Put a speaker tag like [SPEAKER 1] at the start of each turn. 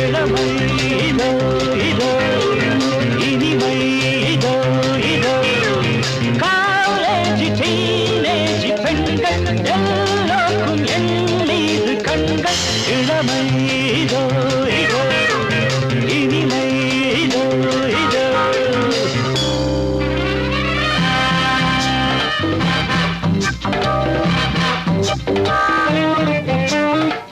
[SPEAKER 1] இளமை இதோ இதோ இனிமை இதோ இதோ காலேஜ் டீனேஜ் பெண்கள் எல்லோருக்கும் என் மீது கண்கள் இளமை இதோ